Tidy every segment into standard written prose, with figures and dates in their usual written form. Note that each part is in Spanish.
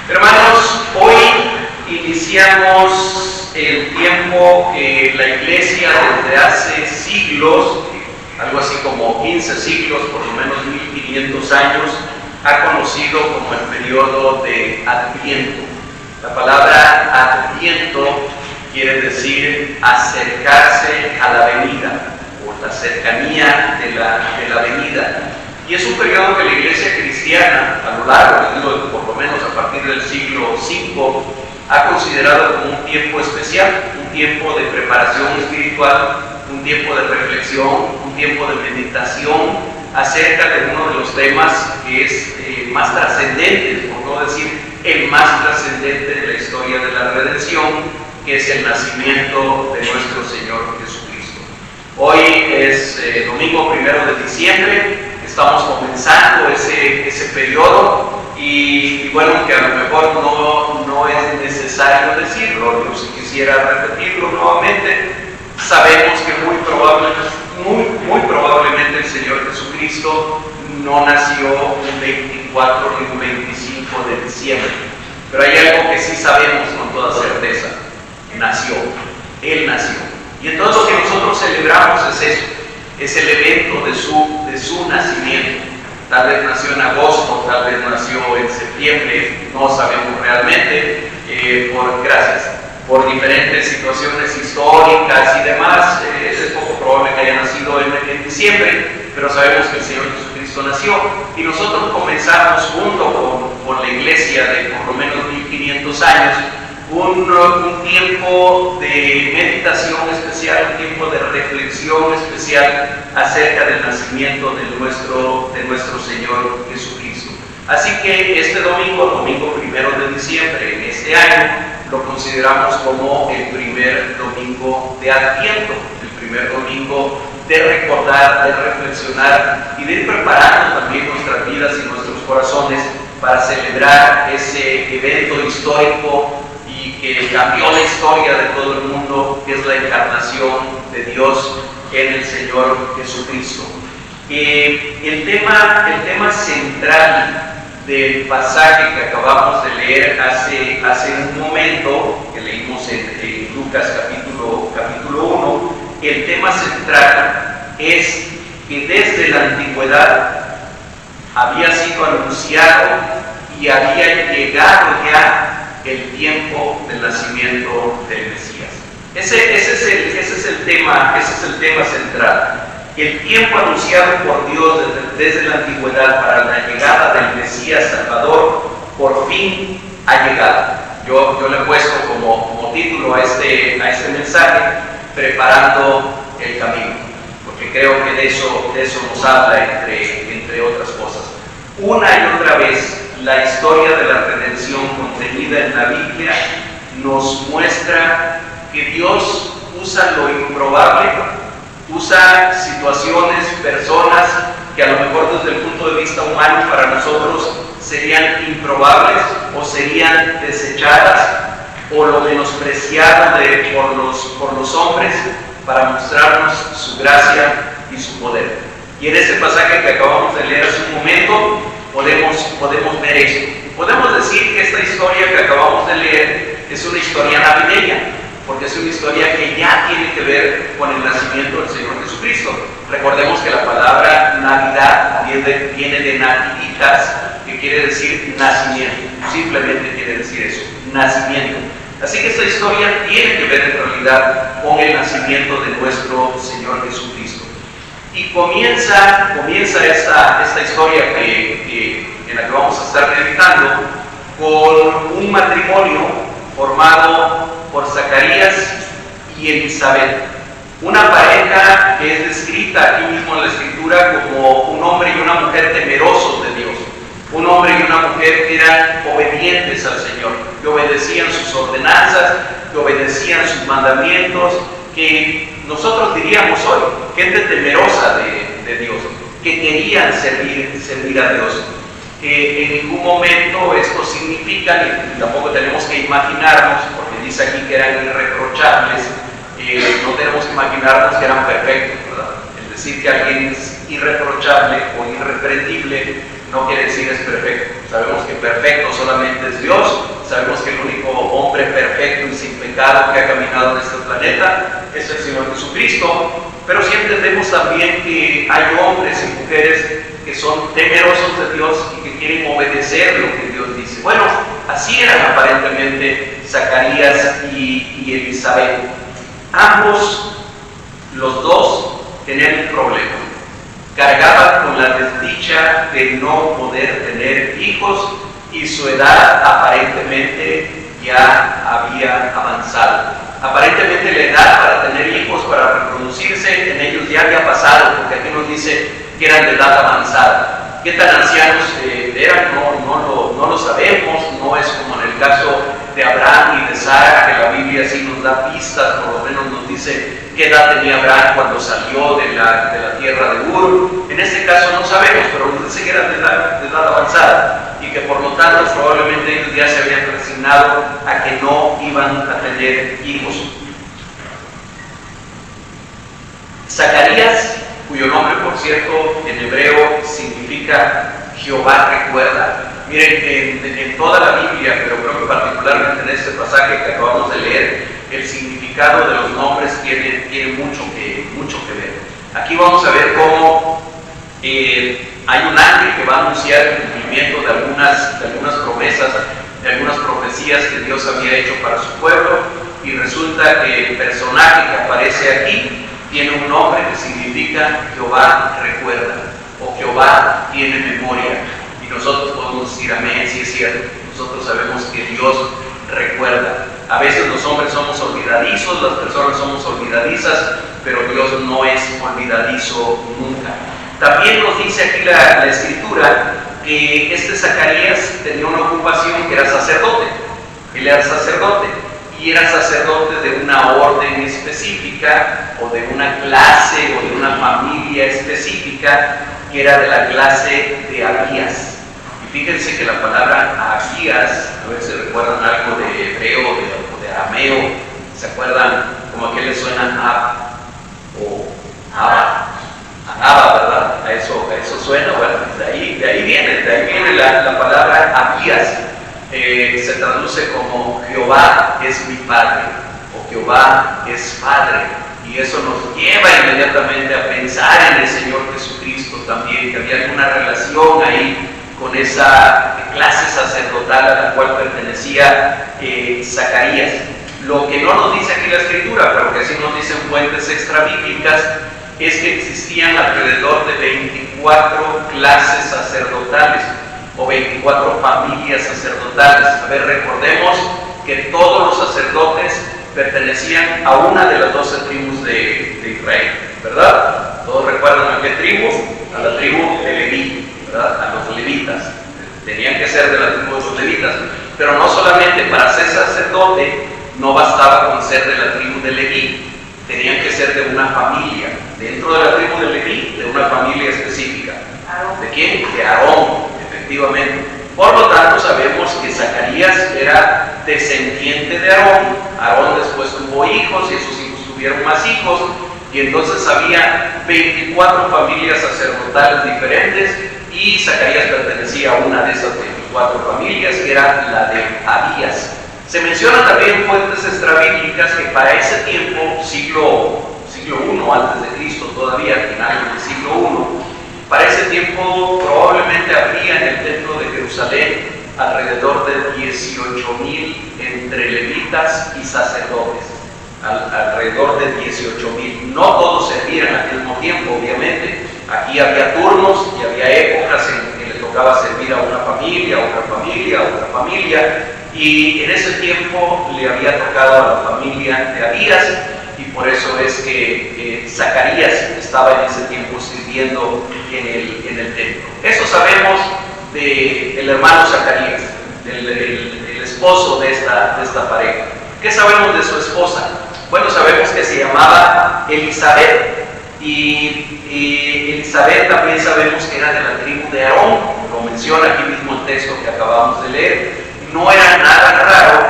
Hermanos, hoy iniciamos el tiempo que la Iglesia desde hace siglos, algo así como 15 siglos, por lo menos 1500 años, ha conocido como el periodo de Adviento. La palabra Adviento quiere decir acercarse a la venida, o la cercanía de la venida. Y es un periodo que la Iglesia cristiana, a lo largo, por lo menos a partir del siglo V, ha considerado como un tiempo especial, un tiempo de preparación espiritual, un tiempo de reflexión, un tiempo de meditación acerca de uno de los temas que es más trascendente, por no decir el más trascendente de la historia de la redención, que es el nacimiento de nuestro Señor Jesucristo. Hoy es domingo 1 de diciembre. Estamos comenzando ese periodo y bueno, que a lo mejor no es necesario decirlo, yo si quisiera repetirlo nuevamente, sabemos que muy probablemente el Señor Jesucristo no nació un 24 ni un 25 de diciembre, pero hay algo que sí sabemos con toda certeza: Él nació. Y entonces lo que nosotros celebramos es eso. Es el evento de su nacimiento. Tal vez nació en agosto, tal vez nació en septiembre, no sabemos realmente, por diferentes situaciones históricas y demás. Es poco probable que haya nacido en diciembre, pero sabemos que el Señor Jesucristo nació. Y nosotros comenzamos junto con la Iglesia de por lo menos 1500 años, un tiempo de meditación especial, un tiempo de reflexión especial acerca del nacimiento de nuestro Señor Jesucristo. Así que este domingo 1 de diciembre, en este año, lo consideramos como el primer domingo de Adviento, el primer domingo de recordar, de reflexionar y de ir preparando también nuestras vidas y nuestros corazones para celebrar ese evento histórico que cambió la historia de todo el mundo, que es la encarnación de Dios en el Señor Jesucristo. El tema central del pasaje que acabamos de leer hace un momento, que leímos en Lucas capítulo 1, el tema central es que desde la antigüedad había sido anunciado y había llegado ya el tiempo del nacimiento del Mesías. Ese es el tema central. El tiempo anunciado por Dios desde la antigüedad para la llegada del Mesías Salvador por fin ha llegado. Yo le he puesto como título a este mensaje: preparando el camino, porque creo que de eso nos habla entre otras cosas. Una y otra vez la historia de la redención contenida en la Biblia nos muestra que Dios usa lo improbable, usa situaciones, personas que a lo mejor desde el punto de vista humano para nosotros serían improbables o serían desechadas o lo menospreciado por los hombres, para mostrarnos su gracia y su poder. Y en ese pasaje que acabamos de leer hace un momento podemos ver esto. Podemos decir que esta historia que acabamos de leer es una historia navideña, porque es una historia que ya tiene que ver con el nacimiento del Señor Jesucristo. Recordemos que la palabra Navidad viene de nativitas, que quiere decir nacimiento. Simplemente quiere decir eso, nacimiento. Así que esta historia tiene que ver en realidad con el nacimiento de nuestro Señor Jesucristo. Y comienza esta historia en la que vamos a estar meditando con un matrimonio formado por Zacarías y Elizabeth, una pareja que es descrita aquí mismo en la Escritura como un hombre y una mujer temerosos de Dios, un hombre y una mujer que eran obedientes al Señor, que obedecían sus ordenanzas, que obedecían sus mandamientos, que nosotros diríamos hoy, gente temerosa de Dios, que querían servir a Dios. En ningún momento esto significa, y tampoco tenemos que imaginarnos, porque dice aquí que eran irreprochables, no tenemos que imaginarnos que eran perfectos, ¿verdad? Es decir, que alguien es irreprochable o irreprendible no quiere decir es perfecto. Sabemos que perfecto solamente es Dios, sabemos que el único hombre perfecto y sin pecado que ha caminado en este planeta es el Señor Jesucristo, pero sí entendemos también que hay hombres y mujeres que son temerosos de Dios y que quieren obedecer lo que Dios dice. Bueno, así eran aparentemente Zacarías y Elizabeth. Ambos, los dos, tenían un problema. Cargaban con la desdicha de no poder tener hijos y su edad aparentemente ya había avanzado. Aparentemente la edad para tener hijos, para reproducirse, en ellos ya había pasado, porque aquí nos dice que eran de edad avanzada. ¿Qué tan ancianos eran? No lo sabemos, no es como en el caso de Abraham y de Sara, que la Biblia sí nos da pistas, por lo menos nos dice qué edad tenía Abraham cuando salió de la tierra de Ur. En este caso no sabemos, pero nos dice que eran de edad avanzada y que por lo tanto probablemente ellos ya se habían resignado a que no iban a tener hijos. Zacarías, cuyo nombre por cierto en hebreo significa Jehová recuerda. Miren, en toda la Biblia, pero creo que particularmente en este pasaje que acabamos de leer, el significado de los nombres tiene mucho que ver. Aquí vamos a ver cómo hay un ángel que va a anunciar el cumplimiento de algunas promesas, de algunas profecías que Dios había hecho para su pueblo, y resulta que el personaje que aparece aquí tiene un nombre que significa Jehová recuerda o Jehová tiene memoria. Y nosotros podemos decir amén, si es cierto. Nosotros sabemos que Dios recuerda. A veces los hombres somos olvidadizos, las personas somos olvidadizas, pero Dios no es olvidadizo nunca. También nos dice aquí la Escritura que este Zacarías tenía una ocupación que era sacerdote. Él era sacerdote y era sacerdote de una orden específica o de una clase o de una familia específica que era de la clase de Abías. Y fíjense que la palabra Abías, a ver si recuerdan algo de hebreo o de arameo, ¿se acuerdan como a qué le suena Ab o Abba? Abba, ¿verdad? A eso suena. Bueno, de ahí viene la palabra Abías. Se traduce como Jehová es mi Padre o Jehová es Padre, y eso nos lleva inmediatamente a pensar en el Señor Jesucristo también, que había alguna relación ahí con esa clase sacerdotal a la cual pertenecía Zacarías. Lo que no nos dice aquí la Escritura, pero que sí nos dicen fuentes extrabíblicas, es que existían alrededor de 24 clases sacerdotales o 24 familias sacerdotales. A ver, recordemos que todos los sacerdotes pertenecían a una de las 12 tribus de Israel, ¿verdad? Todos recuerdan a qué tribu, a la tribu de Leví, ¿verdad? A los levitas. Tenían que ser de la tribu de los levitas, pero no solamente para ser sacerdote no bastaba con ser de la tribu de Leví, tenían que ser de una familia, dentro de la tribu de Leví, de una familia específica. ¿De quién? De Aarón, efectivamente. Por lo tanto, sabemos que Zacarías era descendiente de Aarón. Aarón después tuvo hijos y esos hijos tuvieron más hijos, y entonces había 24 familias sacerdotales diferentes, y Zacarías pertenecía a una de esas 24 familias, que era la de Abías. Se menciona también en fuentes extrabíblicas que para ese tiempo, siglo I antes de Cristo, todavía finales del siglo I, para ese tiempo probablemente habría en el templo de Jerusalén alrededor de 18,000 entre levitas y sacerdotes. Alrededor de 18,000. No todos servían al mismo tiempo, obviamente. Aquí había turnos y había épocas en que le tocaba servir a una familia, a otra familia, a otra familia. Y en ese tiempo le había tocado a la familia de Abías, y por eso es que Zacarías estaba en ese tiempo sirviendo en el templo. Eso sabemos del hermano Zacarías, del esposo de esta pareja. ¿Qué sabemos de su esposa? Bueno, sabemos que se llamaba Elizabeth, y Elizabeth también sabemos que era de la tribu de Aarón, lo menciona aquí mismo el texto que acabamos de leer. No era nada raro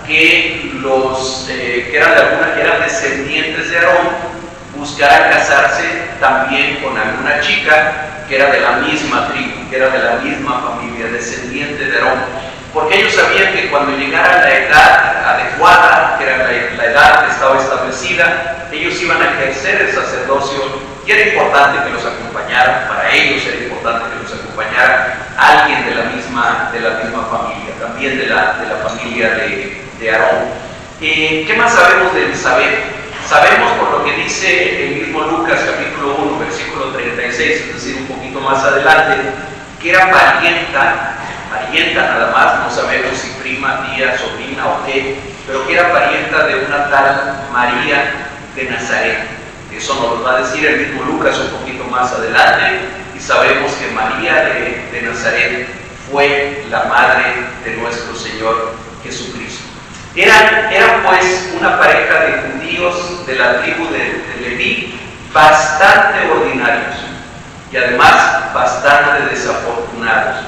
que los que eran descendientes de Aarón buscaran casarse también con alguna chica que era de la misma tribu, que era de la misma familia, descendiente de Aarón, porque ellos sabían que cuando llegara la edad adecuada, que era la edad que estaba establecida, ellos iban a ejercer el sacerdocio, y era importante que los acompañaran. Para ellos era importante que los acompañara alguien de la misma familia, también de la familia de Aarón. ¿Qué más sabemos de Elizabeth? Sabemos por lo que dice el mismo Lucas capítulo 1, versículo 36, es decir, un poquito más adelante, que era parienta nada más, no sabemos si prima, tía, sobrina o qué, pero que era parienta de una tal María de Nazaret. Eso nos lo va a decir el mismo Lucas un poquito más adelante, y sabemos que María de Nazaret fue la madre de nuestro Señor Jesucristo. Eran pues una pareja de judíos de la tribu de Leví, bastante ordinarios y además bastante desafortunados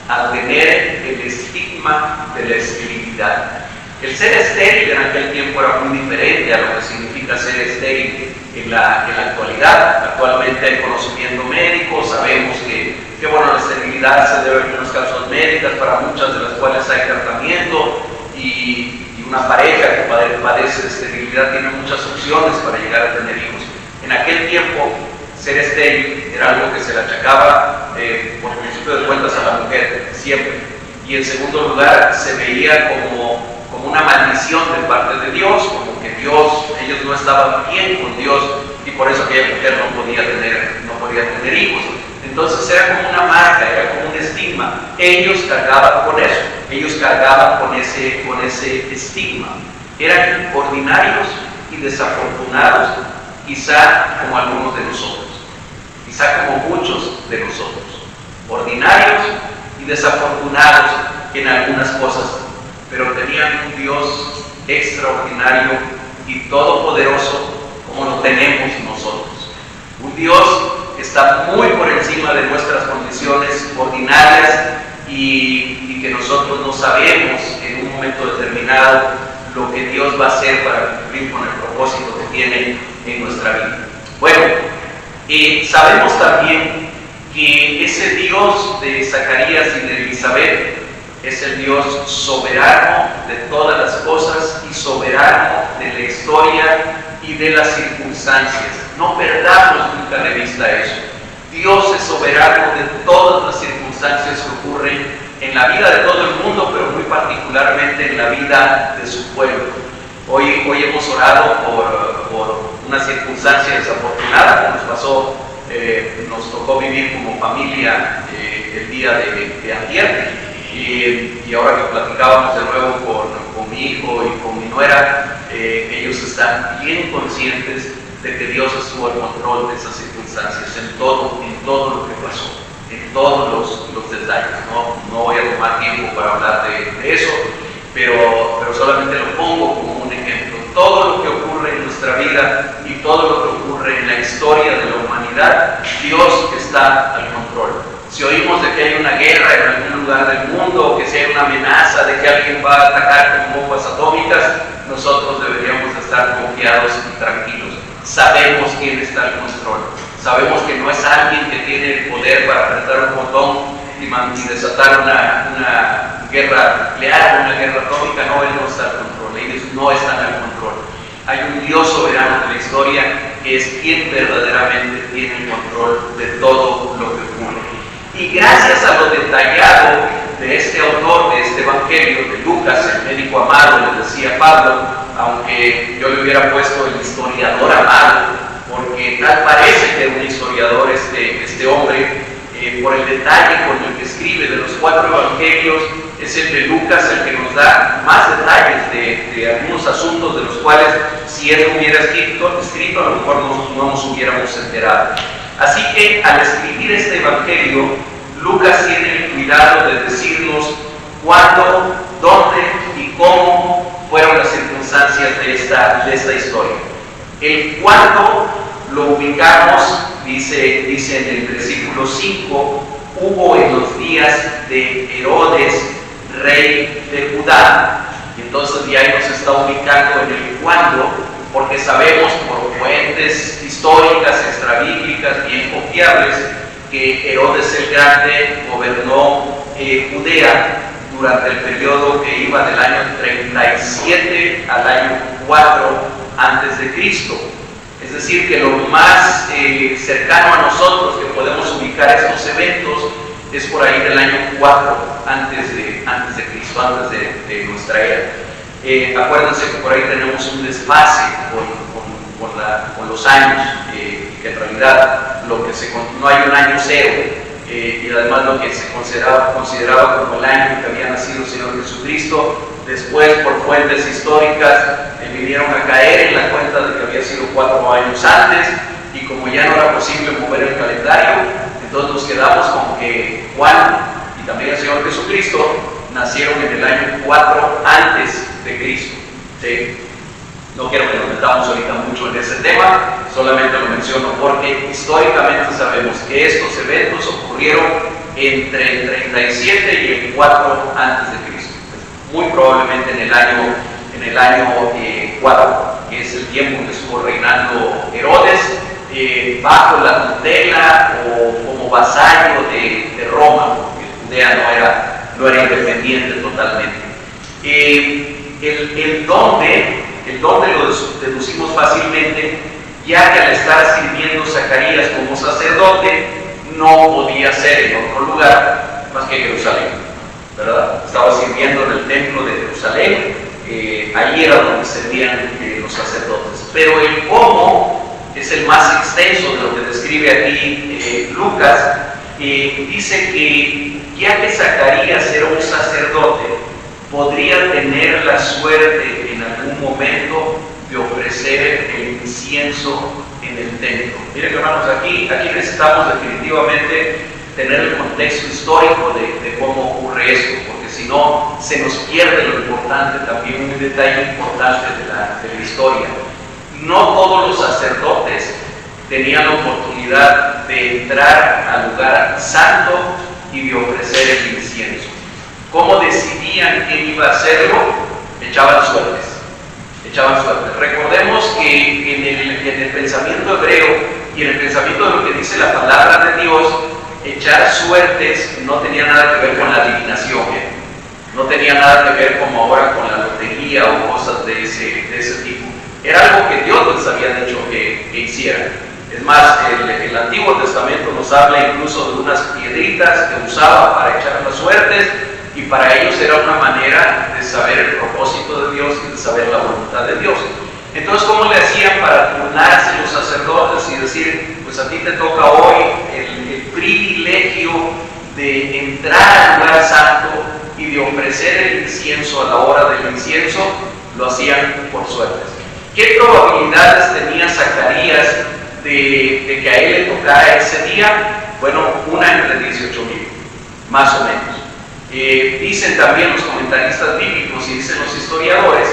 al tener el estigma de la esterilidad. El ser estéril en aquel tiempo era muy diferente a lo que significa ser estéril en la actualidad. Actualmente hay conocimiento médico, sabemos que bueno, la esterilidad se debe a algunas causas médicas, para muchas de las cuales hay tratamiento, y una pareja que padece de esterilidad tiene muchas opciones para llegar a tener hijos. En aquel tiempo, ser estéril era algo que se le achacaba por principio de cuentas a la mujer, siempre. Y en segundo lugar, se veía como una maldición de parte de Dios, como que ellos no estaban bien con Dios, y por eso aquella mujer no podía tener hijos. Entonces era como una marca, era como un estigma. Ellos cargaban con eso, ellos cargaban con ese estigma. Eran ordinarios y desafortunados, quizá como algunos de nosotros, quizá como muchos de nosotros. Ordinarios y desafortunados en algunas cosas, pero tenían un Dios extraordinario y todopoderoso como lo tenemos nosotros. Un Dios que está muy por encima de nuestras condiciones ordinarias y que nosotros no sabemos en un momento determinado lo que Dios va a hacer para cumplir con el propósito que tiene en nuestra vida. Bueno, sabemos también que ese Dios de Zacarías y de Elizabeth es el Dios soberano de todas las cosas y soberano de la historia y de las circunstancias. No perdamos nunca de vista eso. Dios es soberano de todas las circunstancias que ocurren en la vida de todo el mundo, pero muy particularmente en la vida de su pueblo. Hoy hemos orado por una circunstancia desafortunada que nos pasó, nos tocó vivir como familia el día de ayer. Y ahora que platicábamos de nuevo con mi hijo y con mi nuera, ellos están bien conscientes de que Dios estuvo al control de esas circunstancias, en todo lo que pasó, en todos los detalles. No voy a tomar tiempo para hablar de eso, pero solamente lo pongo como un ejemplo. Todo lo que ocurre en nuestra vida y todo lo que ocurre en la historia de la humanidad, Dios está al control. Si oímos de que hay una guerra en algún lugar del mundo, o que si hay una amenaza de que alguien va a atacar con bombas atómicas, nosotros deberíamos estar confiados y tranquilos. Sabemos quién está al control. Sabemos que no es alguien que tiene el poder para apretar un botón y desatar una guerra nuclear o una guerra atómica. No, Él no está al control. Ellos no están al control. Hay un Dios soberano de la historia que es quien verdaderamente tiene el control de todo lo que ocurre. Y gracias a lo detallado de este autor de este evangelio, de Lucas, el médico amado, le decía Pablo, aunque yo le hubiera puesto el historiador amado, porque tal parece que es un historiador este hombre, por el detalle con el que escribe de los 4 evangelios, es el de Lucas el que nos da más detalles de algunos asuntos de los cuales, si él hubiera escrito a lo mejor no nos hubiéramos enterado. Así que al escribir este evangelio, Lucas tiene el cuidado de decirnos cuándo, dónde y cómo fueron las circunstancias de esta historia. El cuándo lo ubicamos, dice en el versículo 5, hubo en los días de Herodes, rey de Judá. Y entonces ya nos está ubicando en el cuándo, porque sabemos por fuentes históricas, extrabíblicas, bien confiables, que Herodes el Grande gobernó Judea durante el periodo que iba del año 37 al año 4 antes de Cristo. Es decir, que lo más cercano a nosotros que podemos ubicar estos eventos es por ahí del año 4 antes de Cristo, antes de nuestra era. Acuérdense que por ahí tenemos un desfase con los años, que en realidad no hay un año cero, y además lo que se consideraba como el año que había nacido el Señor Jesucristo, después por fuentes históricas vinieron a caer en la cuenta de que había sido 4 años antes, y como ya no era posible mover el calendario, entonces nos quedamos con que Juan y también el Señor Jesucristo nacieron en el año 4 antes de Cristo. ¿Sí? No quiero que nos metamos ahorita mucho en ese tema, solamente lo menciono porque históricamente sabemos que estos eventos ocurrieron entre el 37 y el 4 antes de Cristo. Muy probablemente en el año 4, que es el tiempo que estuvo reinando Herodes, bajo la tutela o como vasallo de Roma, porque Judea no era independiente totalmente. El dónde lo deducimos fácilmente, ya que al estar sirviendo Zacarías como sacerdote, no podía ser en otro lugar más que Jerusalén, ¿verdad? Estaba sirviendo en el templo de Jerusalén, ahí era donde servían los sacerdotes. Pero el cómo es el más extenso de lo que describe aquí Lucas. Dice que ya que Zacarías era un sacerdote, podría tener la suerte en algún momento de ofrecer el incienso en el templo. Miren, hermanos, aquí necesitamos definitivamente tener el contexto histórico de cómo ocurre esto, porque si no se nos pierde lo importante, también un detalle importante de la historia. No todos los sacerdotes tenían la oportunidad de entrar al lugar santo y de ofrecer el incienso. ¿Cómo decidían quién iba a hacerlo? Echaban suertes. Recordemos que en el pensamiento hebreo y en el pensamiento de lo que dice la palabra de Dios, echar suertes no tenía nada que ver con la adivinación, no tenía nada que ver como ahora con la lotería o cosas de ese tipo. Era algo que Dios les había dicho que hicieran. Es más, el Antiguo Testamento nos habla incluso de unas piedritas que usaban para echar las suertes, y para ellos era una manera de saber el propósito de Dios y de saber la voluntad de Dios. Entonces, ¿cómo le hacían para turnarse los sacerdotes y decir, pues a ti te toca hoy el privilegio de entrar al lugar santo y de ofrecer el incienso a la hora del incienso? Lo hacían por suertes. ¿Qué probabilidades tenía Zacarías de que a él le tocara ese día? Bueno, una entre 18,000, más o menos. Dicen también los comentaristas bíblicos y dicen los historiadores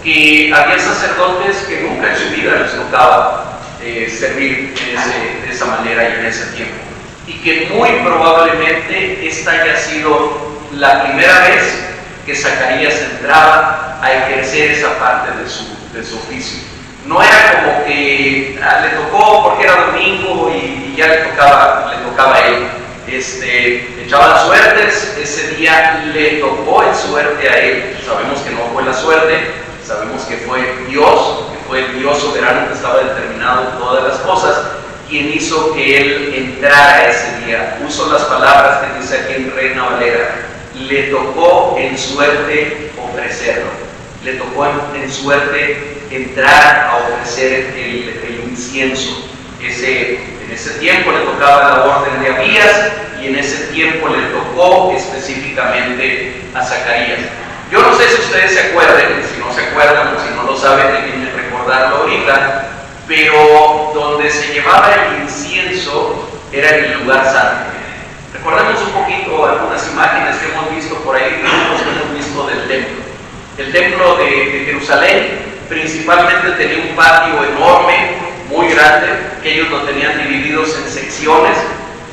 que había sacerdotes que nunca en su vida les tocaba servir de esa manera y en ese tiempo, y que muy probablemente esta haya sido la primera vez que Zacarías entraba a ejercer esa parte de su oficio. No era como que le tocó porque era domingo y ya le tocaba a él. Echaban suertes, ese día le tocó en suerte a él. Sabemos que no fue la suerte, sabemos que fue Dios, que fue el Dios soberano que estaba determinado en todas las cosas, quien hizo que él entrara ese día. Uso las palabras que dice aquí en Reina Valera: le tocó en suerte ofrecerlo, le tocó en suerte entrar a ofrecer el incienso. En ese tiempo le tocaba la orden de Abías, y en ese tiempo le tocó específicamente a Zacarías. Yo no sé si ustedes se acuerdan, si no se acuerdan o si no lo saben, déjenme recordarlo ahorita, pero donde se llevaba el incienso era en el lugar santo. Recordemos un poquito algunas imágenes que hemos visto por ahí, que hemos visto del templo. El templo de Jerusalén principalmente tenía un patio enorme, muy grande, que ellos lo tenían divididos en secciones.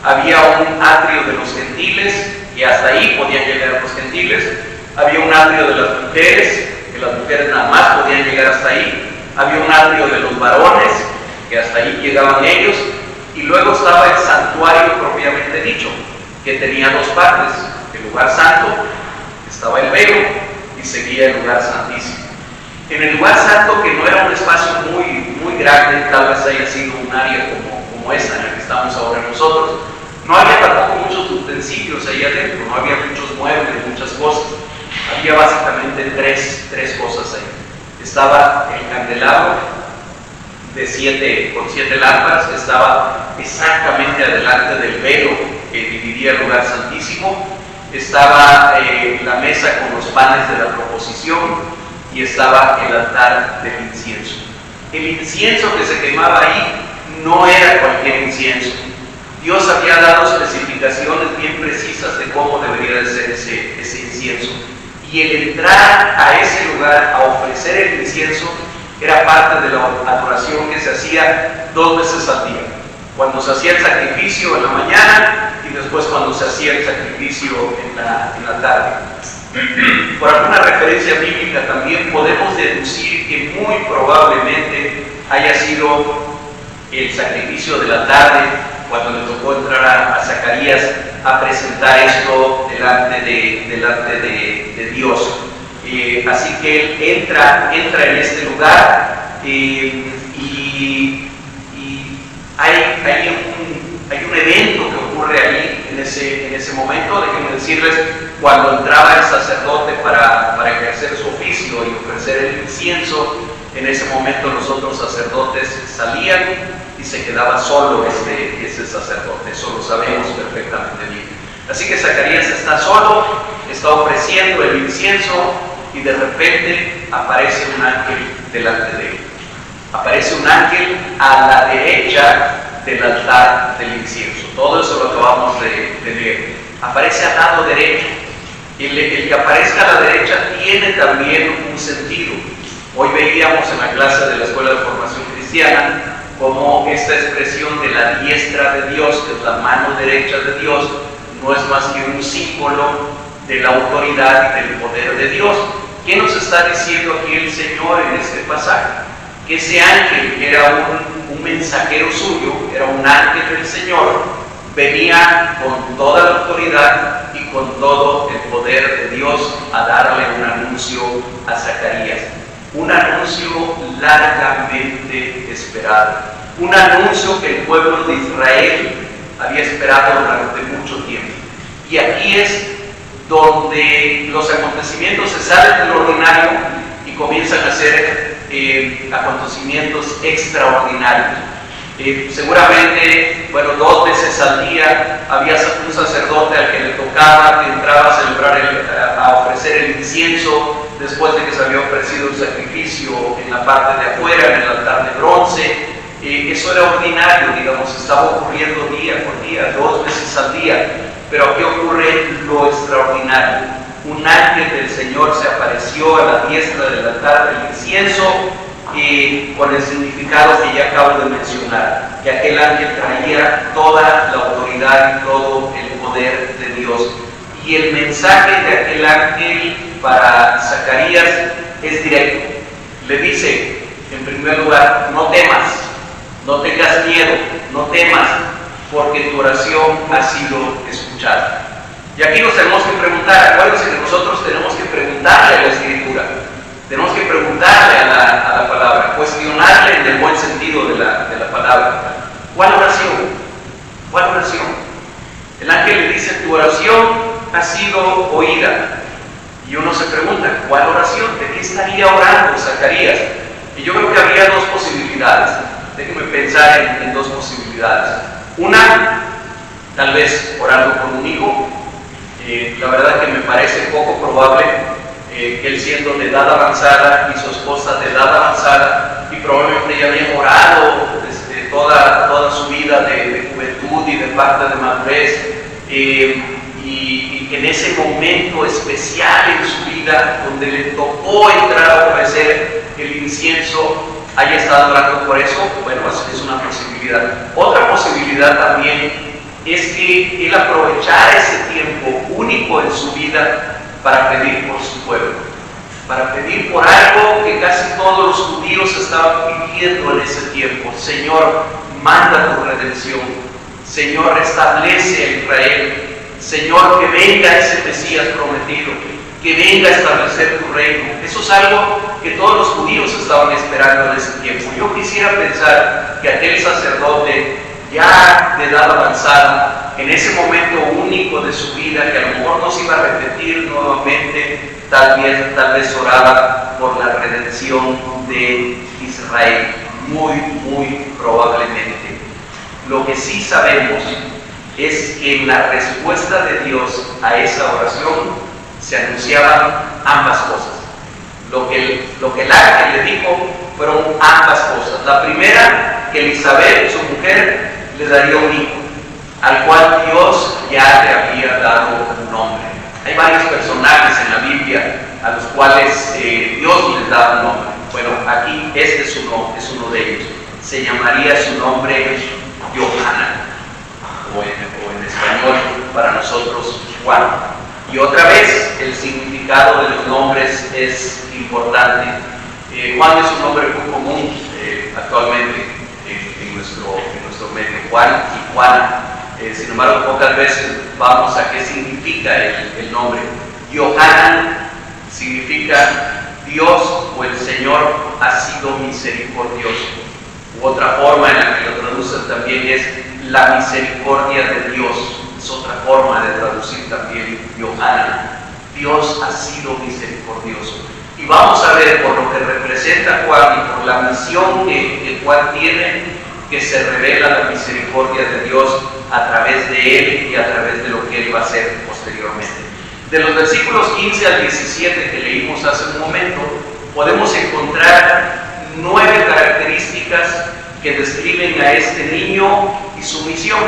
Había un atrio de los gentiles, y hasta ahí podían llegar los gentiles. Había un atrio de las mujeres, que las mujeres nada más podían llegar hasta ahí. Había un atrio de los varones, que hasta ahí llegaban ellos. Y luego estaba el santuario propiamente dicho, que tenía dos partes: el lugar santo, estaba el velo, y seguía el lugar santísimo. En el lugar santo, que no era un espacio muy grande, tal vez haya sido un área como esta en la que estamos ahora nosotros, no había tampoco muchos utensilios ahí adentro, no había muchos muebles, muchas cosas. Había básicamente tres cosas ahí. Estaba el candelabro con 7 lámparas, que estaba exactamente adelante del velo que dividía el lugar santísimo. Estaba la mesa con los panes de la proposición, y estaba el altar del incienso. El incienso que se quemaba ahí no era cualquier incienso. Dios había dado especificaciones bien precisas de cómo debería de ser ese incienso. Y el entrar a ese lugar a ofrecer el incienso era parte de la adoración que se hacía 2 veces al día. Cuando se hacía el sacrificio en la mañana y después cuando se hacía el sacrificio en la tarde. Por alguna referencia bíblica también podemos deducir que muy probablemente haya sido el sacrificio de la tarde, cuando le tocó entrar a Zacarías a presentar esto delante de Dios. Así que él entra en este lugar, y hay un evento que ocurre ahí en ese momento. Déjenme decirles, cuando entraba el sacerdote para ejercer su oficio y ofrecer el incienso, en ese momento los otros sacerdotes salían y se quedaba solo ese sacerdote. Eso lo sabemos perfectamente bien. Así que Zacarías está solo, está ofreciendo el incienso, y de repente aparece un ángel delante de él. Aparece un ángel a la derecha del altar del incienso. Todo eso lo acabamos de leer. Aparece al lado derecho. El que aparezca a la derecha tiene también un sentido. Hoy veíamos en la clase de la Escuela de Formación Cristiana como esta expresión de la diestra de Dios, que es la mano derecha de Dios, no es más que un símbolo de la autoridad y del poder de Dios. ¿Qué nos está diciendo aquí el Señor en este pasaje? Que ese ángel, que era un mensajero suyo, era un ángel del Señor, venía con toda la autoridad y con todo el poder de Dios a darle un anuncio a Zacarías. Un anuncio largamente esperado. Un anuncio que el pueblo de Israel había esperado durante mucho tiempo. Y aquí es donde los acontecimientos se salen del ordinario y comienzan a ser acontecimientos extraordinarios. Seguramente, 2 veces al día había un sacerdote al que le tocaba, que entraba a celebrar, a ofrecer el incienso después de que se había ofrecido el sacrificio en la parte de afuera, en el altar de bronce. Eso era ordinario, estaba ocurriendo día por día, 2 veces al día. Pero aquí ocurre lo extraordinario. Un ángel del Señor se apareció a la diestra del altar del incienso, con el significado que ya acabo de mencionar, que aquel ángel traía toda la autoridad y todo el poder de Dios. Y el mensaje de aquel ángel para Zacarías es directo. Le dice, en primer lugar, no temas, no tengas miedo, no temas, porque tu oración ha sido escuchada. Y aquí nos tenemos que preguntar, acuérdense que nosotros tenemos que preguntarle a la Escritura, tenemos que preguntarle a la palabra, cuestionarle en el buen sentido de la palabra. ¿Cuál oración? ¿Cuál oración? El ángel le dice, tu oración ha sido oída. Y uno se pregunta, ¿cuál oración? ¿De qué estaría orando Zacarías? Y yo creo que habría 2 posibilidades. Déjenme pensar en 2 posibilidades. Una, tal vez orando por un hijo. La verdad que me parece poco probable que él, siendo de edad avanzada y su esposa de edad avanzada, y probablemente ya habían orado toda su vida de juventud y de parte de madurez, y que en ese momento especial en su vida, donde le tocó entrar a ofrecer el incienso, haya estado orando por eso. Es una posibilidad. Otra posibilidad también es que él aprovechara ese tiempo único en su vida para pedir por su pueblo, para pedir por algo que casi todos los judíos estaban pidiendo en ese tiempo. Señor, manda tu redención. Señor, restablece a Israel. Señor, que venga ese Mesías prometido, que venga a establecer tu reino. Eso es algo que todos los judíos estaban esperando en ese tiempo. Yo quisiera pensar que aquel sacerdote, ya de edad avanzada, en ese momento único de su vida, que a lo mejor no se iba a repetir nuevamente, tal vez oraba por la redención de Israel, muy probablemente. Lo que sí sabemos es que en la respuesta de Dios a esa oración se anunciaban ambas cosas. Lo que el ángel le dijo fueron ambas cosas. La primera, que Elizabeth, su mujer, le daría un hijo, al cual Dios ya le había dado un nombre. Hay varios personajes en la Biblia a los cuales Dios les da un nombre. Bueno, aquí este es uno de ellos. Se llamaría su nombre Yohanan, o en español para nosotros Juan. Y otra vez el significado de los nombres es importante. Juan es un nombre muy común actualmente en nuestro medio, Juan y Juana. Sin embargo, pocas veces vamos a qué significa el nombre. Yohanan significa Dios o el Señor ha sido misericordioso. U otra forma en la que lo traducen también es la misericordia de Dios. Es otra forma de traducir también Yohanan. Dios ha sido misericordioso. Y vamos a ver por lo que representa Juan y por la misión que Juan tiene, que se revela la misericordia de Dios a través de él y a través de lo que él va a hacer posteriormente. De los versículos 15 al 17 que leímos hace un momento, podemos encontrar 9 características que describen a este niño y su misión.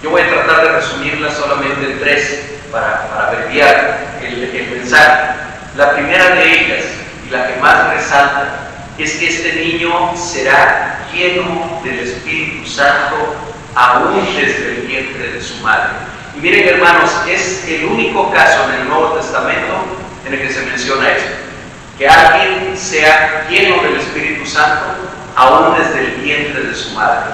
Yo voy a tratar de resumirlas solamente en 3 para abreviar el mensaje. La primera de ellas, y la que más resalta, es que este niño será lleno del Espíritu Santo aún desde el vientre de su madre. Y miren, hermanos, es el único caso en el Nuevo Testamento en el que se menciona esto, que alguien sea lleno del Espíritu Santo aún desde el vientre de su madre.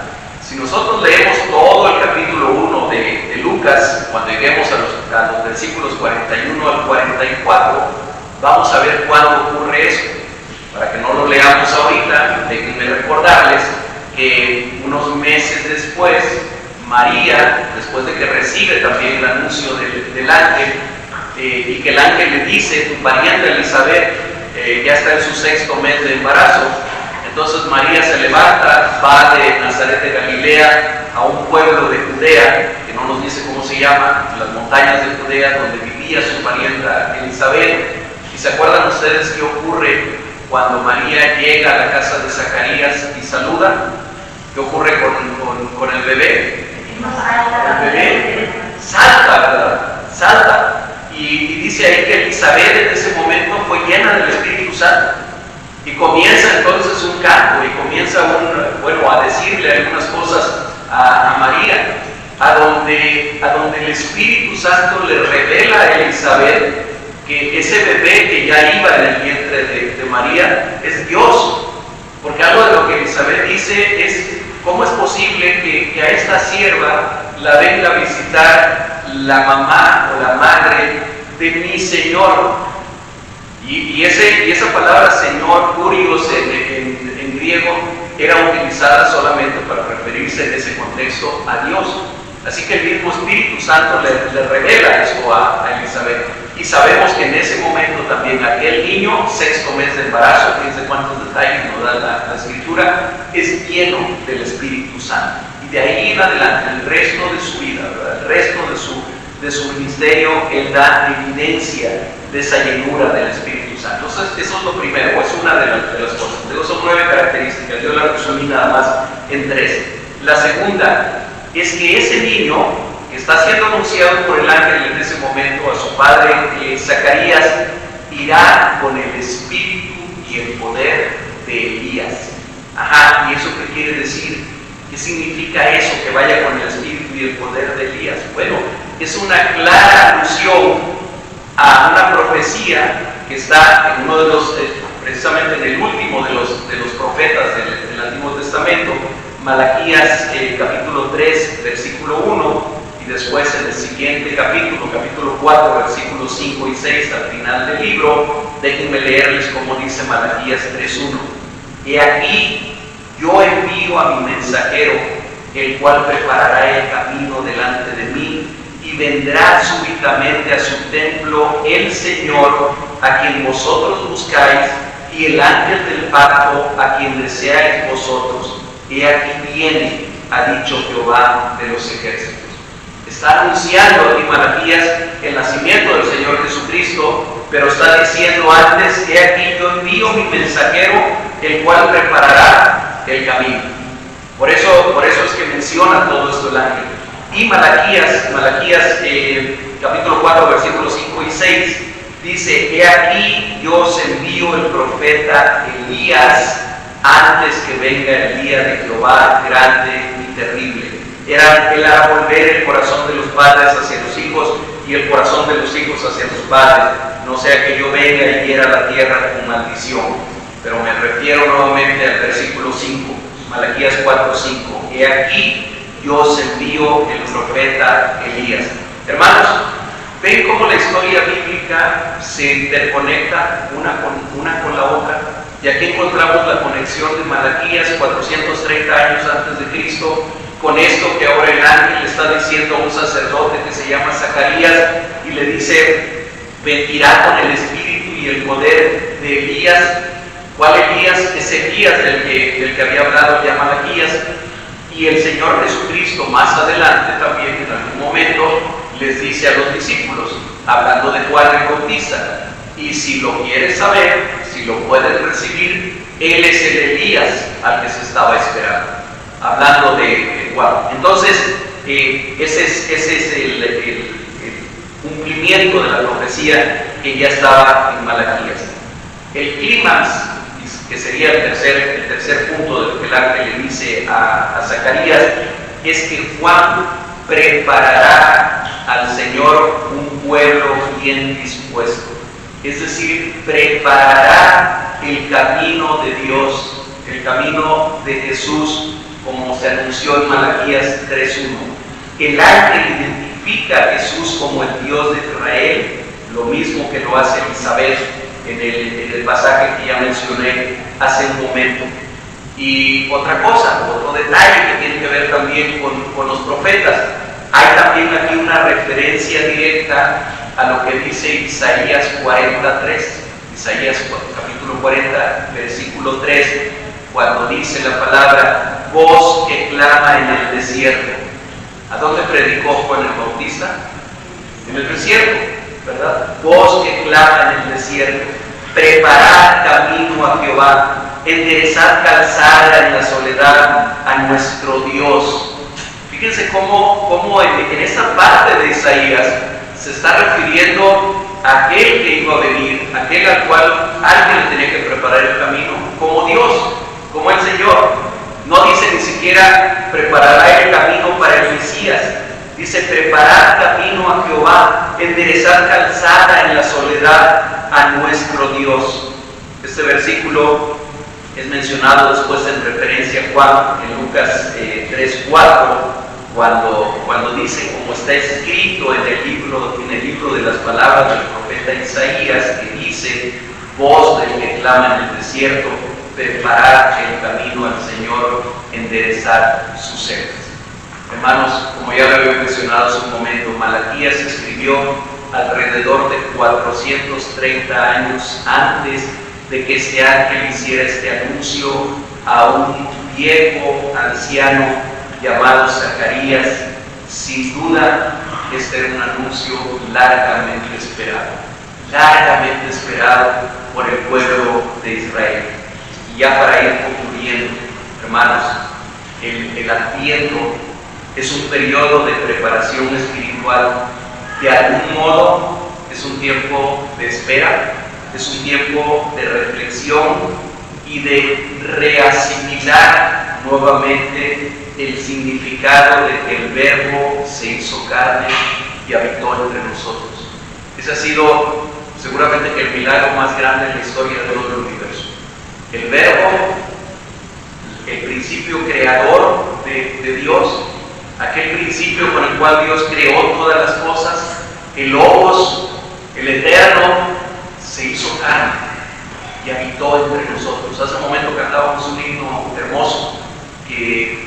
Si nosotros leemos todo el capítulo 1 de Lucas, cuando lleguemos a los versículos 41 al 44, vamos a ver cuándo ocurre eso. Para que no lo leamos ahorita, déjenme recordarles que unos meses después, María, después de que recibe también el anuncio del ángel, y que el ángel le dice, tu pariente Elizabeth ya está en su 6º mes de embarazo. Entonces María se levanta, va de Nazaret de Galilea a un pueblo de Judea, que no nos dice cómo se llama, en las montañas de Judea, donde vivía su parienta Elizabeth. ¿Y se acuerdan ustedes qué ocurre cuando María llega a la casa de Zacarías y saluda? ¿Qué ocurre con el bebé? El bebé salta, ¿verdad? Salta. Y dice ahí que Elizabeth en ese momento fue llena del Espíritu Santo. Y comienza entonces un canto y comienza a decirle algunas cosas a María, a donde el Espíritu Santo le revela a Elizabeth que ese bebé que ya iba en el vientre de María es Dios. Porque algo de lo que Elizabeth dice es, ¿cómo es posible que a esta sierva la venga a visitar la mamá o la madre de mi Señor? Y esa palabra Señor, Kurios en griego, era utilizada solamente para referirse en ese contexto a Dios. Así que el mismo Espíritu Santo le revela eso a Elizabeth. Y sabemos que en ese momento también aquel niño, 6º mes de embarazo, fíjense cuántos detalles nos da la Escritura, es lleno del Espíritu Santo. Y de ahí en adelante, el resto de su vida, ¿verdad? El resto de su ministerio, él da evidencia de esa llenura del Espíritu Santo. Entonces, eso es lo primero, es una de las cosas. Luego son 9 características, yo las resumí nada más en 3. La segunda es que ese niño que está siendo anunciado por el ángel en ese momento a su padre Zacarías, irá con el espíritu y el poder de Elías. ¿Y eso qué quiere decir? ¿Qué significa eso, que vaya con el espíritu y el poder de Elías? Bueno, es una clara alusión a una profecía que está en uno de los, precisamente en el último de los profetas del Antiguo Testamento, Malaquías capítulo 3, versículo 1, y después en el siguiente capítulo 4, versículos 5 y 6, al final del libro. Déjenme leerles como dice Malaquías 3:1. He aquí, yo envío a mi mensajero, el cual preparará el camino delante de mí, y vendrá súbitamente a su templo el Señor, a quien vosotros buscáis, y el ángel del pacto, a quien deseáis vosotros. He aquí viene, ha dicho Jehová de los ejércitos. Está anunciando aquí Malaquías el nacimiento del Señor Jesucristo, pero está diciendo antes: he aquí, yo envío mi mensajero, el cual preparará el camino. Por eso es que menciona todo esto el ángel. Y Malaquías capítulo 4, versículos 5 y 6, dice: he aquí, yo os envío el profeta Elías, antes que venga el día de Jehová grande y terrible. Él hará volver el corazón de los padres hacia los hijos, y el corazón de los hijos hacia los padres, no sea que yo venga y hiera la tierra con maldición. Pero me refiero nuevamente al versículo 5, Malaquías 4:5. He aquí, yo os envío el profeta Elías. Hermanos, ¿ven cómo la historia bíblica se interconecta una con la otra? Y aquí encontramos la conexión de Malaquías 430 años antes de Cristo con esto que ahora el ángel está diciendo a un sacerdote que se llama Zacarías, y le dice: vendrá con el espíritu y el poder de Elías. ¿Cuál Elías? Es Elías del que había hablado ya Malaquías. Y el Señor Jesucristo más adelante también, en algún momento, les dice a los discípulos, hablando de Juan el Bautista: y si lo quieres saber, si lo puedes recibir, él es el Elías al que se estaba esperando, hablando de Juan. Entonces, ese es el cumplimiento de la profecía que ya estaba en Malaquías. El clímax, que sería el tercer punto de lo que el ángel le dice a Zacarías, es que Juan preparará al Señor un pueblo bien dispuesto. Es decir, preparará el camino de Dios, el camino de Jesús, como se anunció en Malaquías 3:1. El ángel identifica a Jesús como el Dios de Israel, lo mismo que lo hace Elizabeth en el pasaje que ya mencioné hace un momento. Y otra cosa, otro detalle que tiene que ver también con los profetas. Hay también aquí una referencia directa a lo que dice Isaías 43, Isaías capítulo 40, versículo 3, cuando dice la palabra: voz que clama en el desierto. ¿A dónde predicó Juan el Bautista? En el desierto, ¿verdad? Voz que clama en el desierto: preparad camino a Jehová, enderezad calzada en la soledad a nuestro Dios. Fíjense cómo en esta parte de Isaías se está refiriendo a aquel que iba a venir, aquel al cual alguien le tenía que preparar el camino, como Dios, como el Señor. No dice ni siquiera preparará el camino para el Mesías, dice preparar camino a Jehová, enderezar calzada en la soledad a nuestro Dios. Este versículo es mencionado después en referencia a Juan en Lucas 3:4, cuando dice, como está escrito en el libro de las palabras del profeta Isaías, que dice: voz del que clama en el desierto, preparar el camino al Señor, enderezar sus sendas. Hermanos, como ya lo había mencionado hace un momento, Malaquías escribió alrededor de 430 años antes de que este ángel hiciera este anuncio a un viejo anciano llamado Zacarías. Sin duda, este era un anuncio largamente esperado por el pueblo de Israel. Y ya para ir concluyendo, hermanos, el Adviento es un periodo de preparación espiritual. De algún modo es un tiempo de espera, es un tiempo de reflexión y de reasimilar nuevamente el significado de que el Verbo se hizo carne y habitó entre nosotros. Ese ha sido seguramente el milagro más grande en la historia de todo el universo. El Verbo, el principio creador de Dios, aquel principio con el cual Dios creó todas las cosas, el Logos, el Eterno, se hizo carne y habitó entre nosotros. Hace un momento cantábamos un himno hermoso que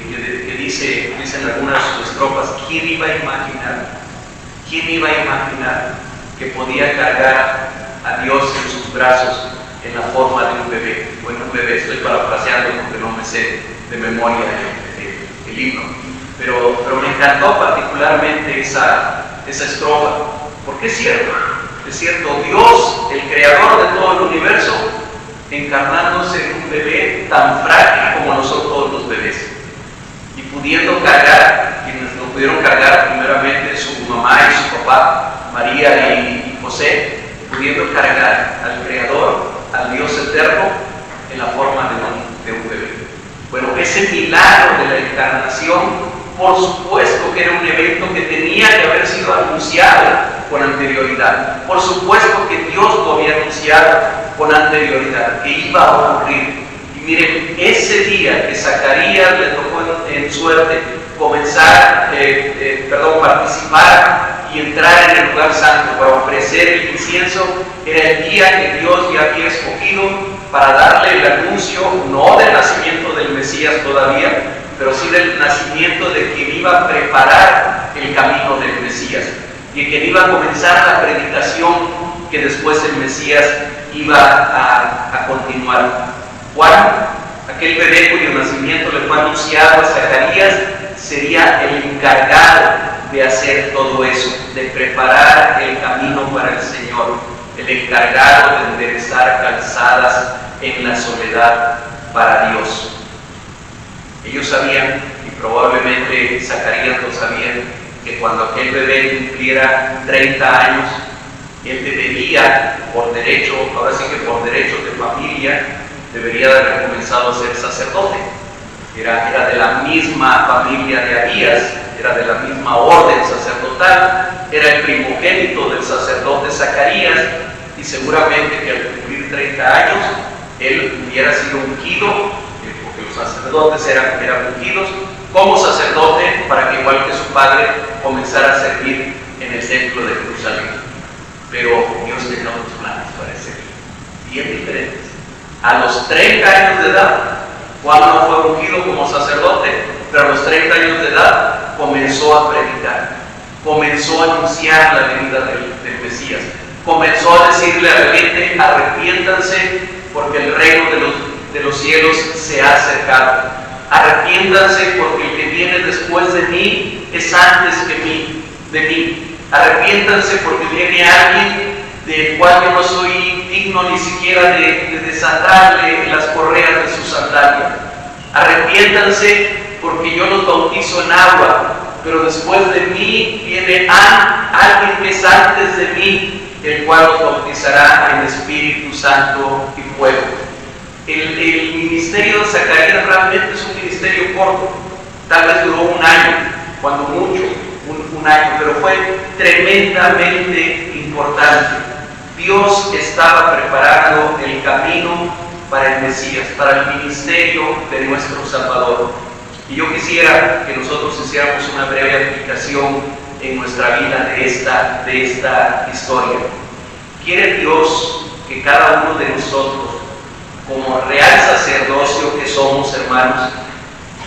dicen algunas estrofas: ¿quién iba a imaginar? ¿Quién iba a imaginar que podía cargar a Dios en sus brazos en la forma de un bebé? Bueno, un bebé, estoy parafraseando porque no me sé de memoria el himno, pero me encantó particularmente esa estrofa, porque es cierto, Dios, el creador de todo el universo, encarnándose en un bebé tan frágil como lo son todos los bebés, y pudiendo cargar, quienes lo pudieron cargar primeramente su mamá y su papá, María y José, pudiendo cargar al Creador, al Dios eterno, en la forma de un bebé. Bueno, ese milagro de la encarnación, por supuesto que era un evento que tenía que haber sido anunciado con anterioridad. Por supuesto que Dios lo había anunciado con anterioridad, que iba a ocurrir. Y miren, ese día que Zacarías le tocó en suerte participar y entrar en el lugar santo para ofrecer el incienso, era el día que Dios ya había escogido para darle el anuncio, no del nacimiento del Mesías todavía, pero sí del nacimiento de quien iba a preparar el camino del Mesías, y quien iba a comenzar la predicación que después el Mesías iba a continuar. Juan, aquel bebé cuyo nacimiento le fue anunciado a Zacarías, sería el encargado de hacer todo eso, de preparar el camino para el Señor, el encargado de enderezar calzadas en la soledad para Dios. Ellos sabían, y probablemente Zacarías lo sabía, que cuando aquel bebé cumpliera 30 años, él debería, por derecho, ahora sí que por derecho de familia, debería de haber comenzado a ser sacerdote. Era de la misma familia de Abías, era de la misma orden sacerdotal, era el primogénito del sacerdote Zacarías, y seguramente que al cumplir 30 años, él hubiera sido ungido, porque los sacerdotes eran ungidos, como sacerdote, para que igual que su padre comenzara a servir en el templo de Jerusalén. Pero Dios tenía otros planes para ese día, bien diferentes. A los 30 años de edad, Juan no fue ungido como sacerdote, pero a los 30 años de edad comenzó a predicar, comenzó a anunciar la venida del Mesías, comenzó a decirle a la gente: arrepiéntanse porque el reino de los cielos se ha acercado, arrepiéntanse porque el que viene después de mí es antes que de mí, arrepiéntanse porque viene alguien del cual yo no soy digno ni siquiera de desatarle las correas de su sandalia, arrepiéntanse porque yo los bautizo en agua, pero después de mí viene alguien que es antes de mí, el cual los bautizará en Espíritu Santo y fuego. El ministerio de Zacarías realmente es un ministerio corto, tal vez duró un año, cuando mucho, un año, pero fue tremendamente importante. Dios estaba preparando el camino para el Mesías, para el ministerio de nuestro Salvador. Y yo quisiera que nosotros hiciéramos una breve aplicación en nuestra vida de esta historia. ¿Quiere Dios que cada uno de nosotros, como real sacerdocio que somos, hermanos,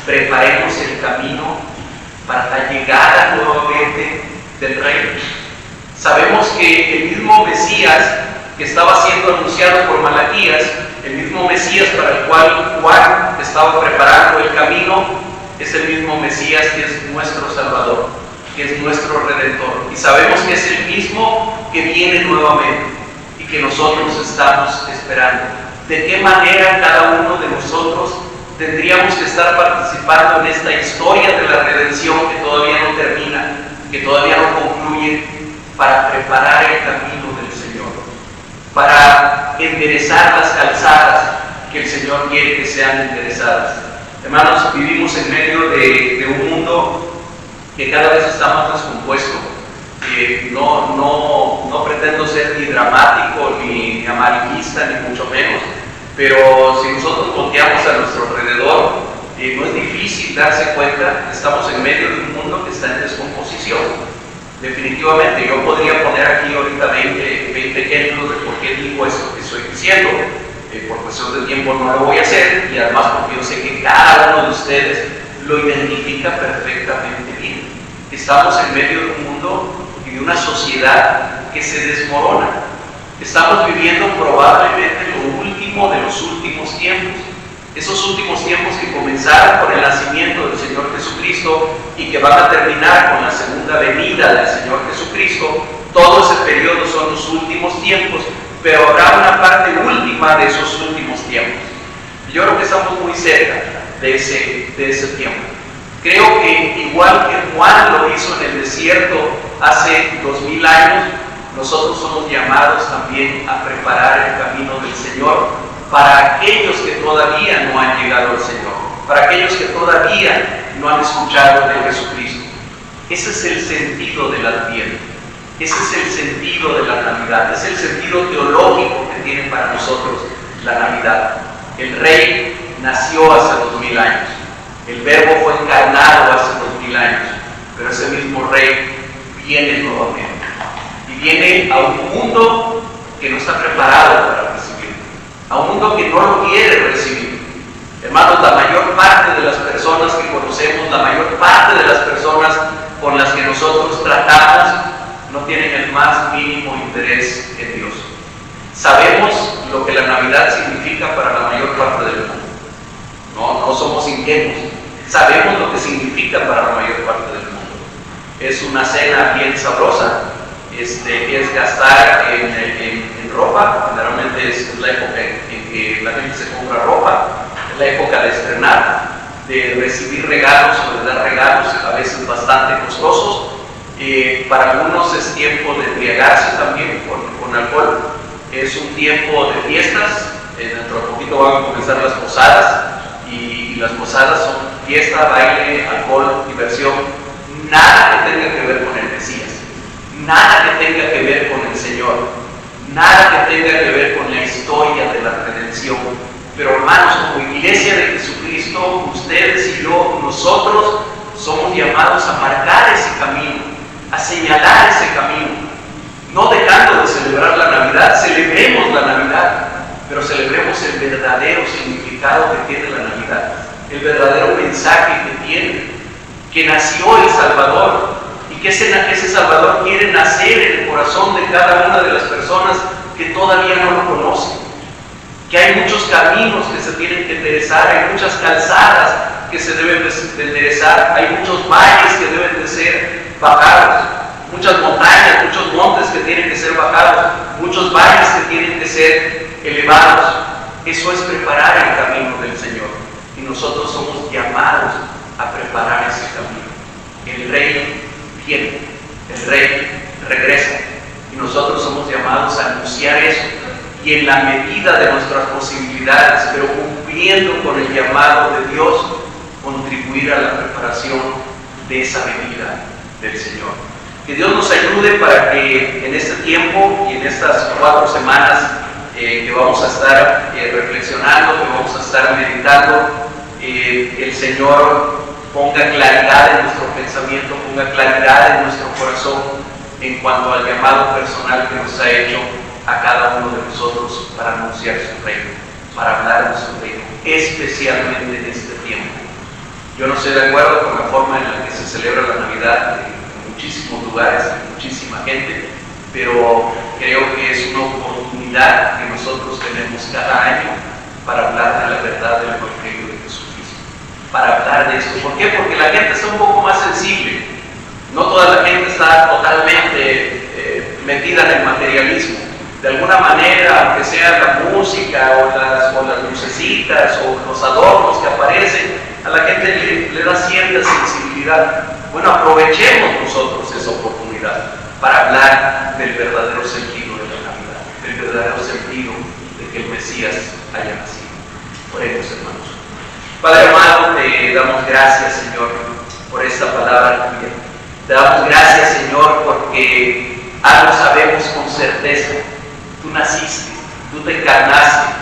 preparemos el camino para la llegada nuevamente del reino? Sabemos que el mismo Mesías que estaba siendo anunciado por Malaquías, el mismo Mesías para el cual Juan estaba preparando el camino, es el mismo Mesías que es nuestro Salvador, que es nuestro Redentor. Y sabemos que es el mismo que viene nuevamente y que nosotros estamos esperando. ¿De qué manera cada uno de nosotros tendríamos que estar participando en esta historia de la redención que todavía no termina, que todavía no concluye, para preparar el camino del Señor, para enderezar las calzadas que el Señor quiere que sean enderezadas? Hermanos, vivimos en medio de un mundo que cada vez está más descompuesto. No pretendo ser ni dramático, ni amarillista, ni mucho menos, pero si nosotros volteamos a nuestro alrededor, no es difícil darse cuenta que estamos en medio de un mundo que está en descomposición. Definitivamente, yo podría poner aquí ahorita 20 ejemplos de por qué digo esto que estoy diciendo. Por cuestión de tiempo no lo voy a hacer, y además porque yo sé que cada uno de ustedes lo identifica perfectamente bien. Estamos en medio de un mundo y de una sociedad que se desmorona. Estamos viviendo probablemente lo último de los últimos tiempos. Esos últimos tiempos que comenzaron con el nacimiento del Señor Jesucristo y que van a terminar con la segunda venida del Señor Jesucristo. Todo ese periodo son los últimos tiempos, pero habrá una parte última de esos últimos tiempos. Yo creo que estamos muy cerca de ese tiempo. Creo que igual que Juan lo hizo en el desierto hace 2000 años, nosotros somos llamados también a preparar el camino del Señor para aquellos que todavía no han llegado al Señor, para aquellos que todavía no han escuchado de Jesucristo. Ese es el sentido del Adviento, ese es el sentido de la Navidad, es el sentido teológico que tiene para nosotros la Navidad. El Rey nació hace 2000 años, el Verbo fue encarnado hace 2000 años, pero ese mismo Rey viene nuevamente y viene a un mundo que no está preparado para recibirlo, a un mundo que no lo quiere recibir. Hermanos, la mayor parte de las personas que conocemos, la mayor parte de las personas con las que nosotros tratamos, no tienen el más mínimo interés en Dios. Sabemos lo que la Navidad significa para la mayor parte del mundo. No somos ingenuos. Sabemos lo que significa para la mayor parte del mundo. Es una cena bien sabrosa, es gastar en ropa. Generalmente es la época en que la gente se compra ropa, es la época de estrenar, de recibir regalos o de dar regalos, a veces bastante costosos. Para algunos es tiempo de embriagarse también con alcohol, es un tiempo de fiestas. Dentro de poquito van a comenzar las posadas, y las posadas son fiesta, baile, alcohol, diversión, nada que tenga que ver con el Mesías, nada que tenga que ver con el Señor, nada que tenga que ver con la historia de la redención. Pero hermanos, como iglesia de Jesucristo, ustedes y yo, nosotros somos llamados a marcar ese camino, a señalar ese camino, no dejando de celebrar la Navidad. Celebremos la Navidad, pero celebremos el verdadero significado que tiene la Navidad, el verdadero mensaje que tiene, que nació el Salvador, y que ese Salvador quiere nacer en el corazón de cada una de las personas que todavía no lo conocen, que hay muchos caminos que se tienen que enderezar, hay muchas calzadas que se deben de enderezar, hay muchos valles que deben de ser bajados, muchas montañas, muchos montes que tienen que ser bajados, muchos valles que tienen que ser elevados. Eso es preparar el camino del Señor, y nosotros somos llamados a preparar ese camino. El Rey viene, el Rey regresa, y nosotros somos llamados a anunciar eso, y en la medida de nuestras posibilidades, pero cumpliendo con el llamado de Dios, contribuir a la preparación de esa venida del Señor. Que Dios nos ayude para que en este tiempo y en estas 4 semanas que vamos a estar reflexionando, que vamos a estar meditando, el Señor ponga claridad en nuestro pensamiento, ponga claridad en nuestro corazón en cuanto al llamado personal que nos ha hecho a cada uno de nosotros para anunciar su reino, para hablar de su reino, especialmente en este tiempo. Yo no estoy de acuerdo con la forma en la que se celebra la Navidad en muchísimos lugares, en muchísima gente, pero creo que es una oportunidad que nosotros tenemos cada año para hablar de la verdad del Evangelio de Jesucristo, para hablar de esto. ¿Por qué? Porque la gente está un poco más sensible. No toda la gente está totalmente metida en el materialismo. De alguna manera, aunque sea la música o las lucecitas o los adornos que aparecen, a la gente le da cierta sensibilidad. Bueno, aprovechemos nosotros esa oportunidad para hablar del verdadero sentido de la Navidad, del verdadero sentido de que el Mesías haya nacido. Oremos, hermanos. Padre amado, te damos gracias, Señor, por esta palabra tuya. Te damos gracias, Señor, porque algo sabemos con certeza. Tú naciste, tú te encarnaste.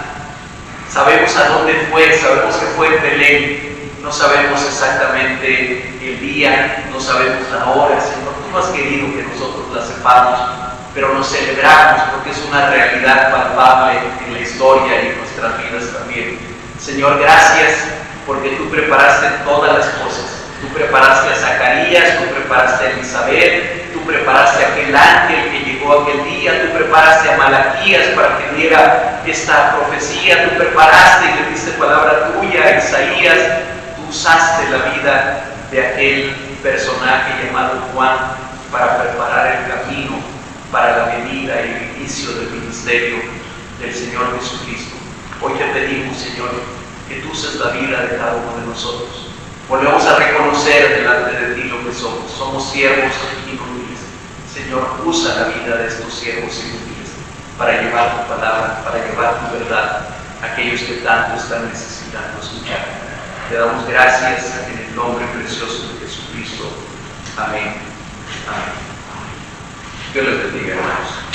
Sabemos a dónde fue, sabemos que fue en Belén. no sabemos exactamente el día, no sabemos la hora, Señor, tú no has querido que nosotros la sepamos, pero nos celebramos porque es una realidad palpable en la historia y en nuestras vidas también. Señor, gracias porque tú preparaste todas las cosas. Tú preparaste a Zacarías, tú preparaste a Elizabeth, tú preparaste a aquel ángel que llegó aquel día, tú preparaste a Malaquías para que diera esta profecía, tú preparaste y le diste palabra tuya a Isaías, tú usaste la vida de aquel personaje llamado Juan para preparar el camino para la venida y el inicio del ministerio del Señor Jesucristo. Hoy te pedimos, Señor, que tú uses la vida de cada uno de nosotros. Volvemos a reconocer delante de ti lo que somos. Somos siervos inútiles. Señor, usa la vida de estos siervos inútiles para llevar tu palabra, para llevar tu verdad a aquellos que tanto están necesitando escuchar. Te damos gracias en el nombre precioso de Jesucristo. Amén. Amén. Dios les bendiga, hermanos.